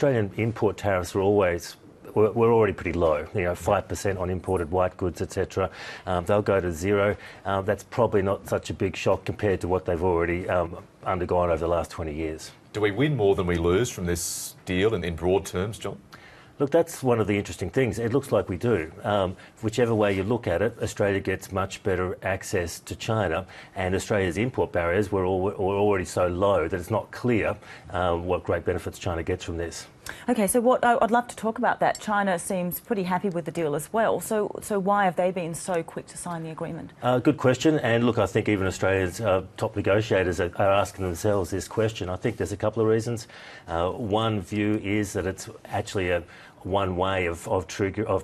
Australian import tariffs were already pretty low, 5% on imported white goods, etc. They'll go to zero. That's probably not such a big shock compared to what they've already undergone over the last 20 years. Do we win more than we lose from this deal in broad terms, John? Look, that's one of the interesting things. It looks like we do. Whichever way you look at it, Australia gets much better access to China, and Australia's import barriers were already so low that it's not clear what great benefits China gets from this. OK, so I'd love to talk about that. China seems pretty happy with the deal as well. So why have they been so quick to sign the agreement? Good question. And look, I think even Australia's top negotiators are asking themselves this question. I think there's a couple of reasons. One view is that it's actually one way of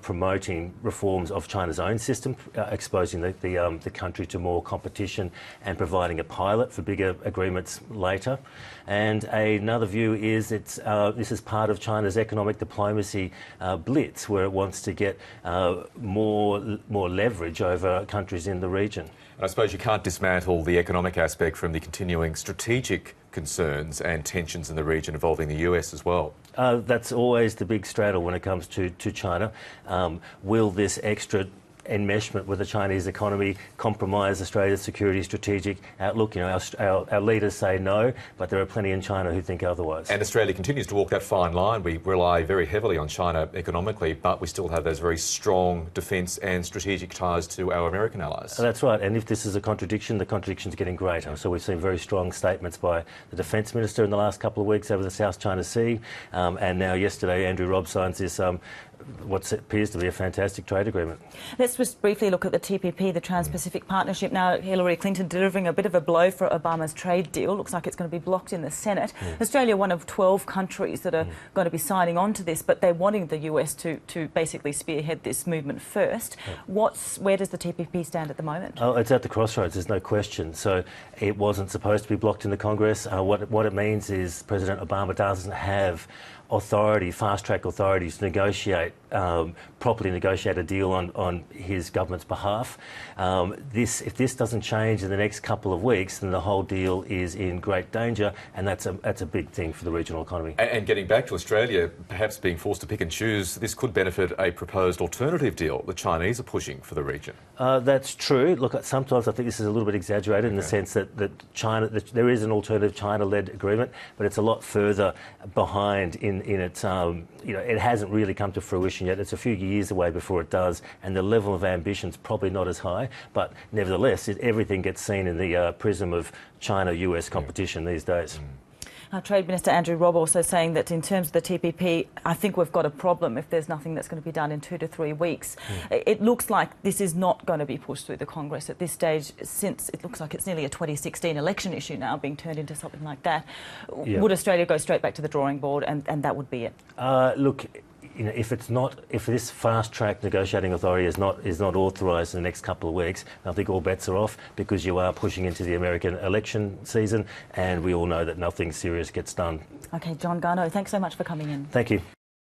promoting reforms of China's own system, exposing the country to more competition and providing a pilot for bigger agreements later. And another view is this is part of China's economic diplomacy blitz, where it wants to get more leverage over countries in the region. And I suppose you can't dismantle the economic aspect from the continuing strategic concerns and tensions in the region involving the US as well. That's always the big straddle when it comes to China. Will this extra enmeshment with the Chinese economy compromise Australia's security strategic outlook? Our leaders say no, but there are plenty in China who think otherwise. And Australia continues to walk that fine line. We rely very heavily on China economically, but we still have those very strong defence and strategic ties to our American allies. That's right. And if this is a contradiction, the contradiction's getting greater. So we've seen very strong statements by the Defence Minister in the last couple of weeks over the South China Sea. And now yesterday, Andrew Robb signs this what appears to be a fantastic trade agreement. Let's just briefly look at the TPP, the Trans-Pacific Partnership. Now, Hillary Clinton delivering a bit of a blow for Obama's trade deal. Looks like it's going to be blocked in the Senate. Australia, one of 12 countries that are going to be signing on to this, but they're wanting the US to basically spearhead this movement first. Where does the TPP stand at the moment? Oh, it's at the crossroads, there's no question. So it wasn't supposed to be blocked in the Congress. What it means is President Obama doesn't have fast-track authorities to negotiate, properly negotiate a deal on his government's behalf. If this doesn't change in the next couple of weeks, then the whole deal is in great danger, and that's a big thing for the regional economy. And getting back to Australia, perhaps being forced to pick and choose, this could benefit a proposed alternative deal the Chinese are pushing for the region. That's true. Look, sometimes I think this is a little bit exaggerated in the sense that there is an alternative China-led agreement, but it's a lot further behind in its, it hasn't really come to fruition yet. It's a few years away before it does, and the level of ambition's probably not as high. But nevertheless, everything gets seen in the prism of China-US competition these days. Our Trade Minister Andrew Robb also saying that in terms of the TPP, I think we've got a problem if there's nothing that's going to be done in 2 to 3 weeks. It looks like this is not going to be pushed through the Congress at this stage, since it looks like it's nearly a 2016 election issue now being turned into something like that. Would Australia go straight back to the drawing board and that would be it? Look, if this fast-track negotiating authority is not authorised in the next couple of weeks, I think all bets are off, because you are pushing into the American election season, and we all know that nothing serious gets done. OK, John Garneau, thanks so much for coming in. Thank you.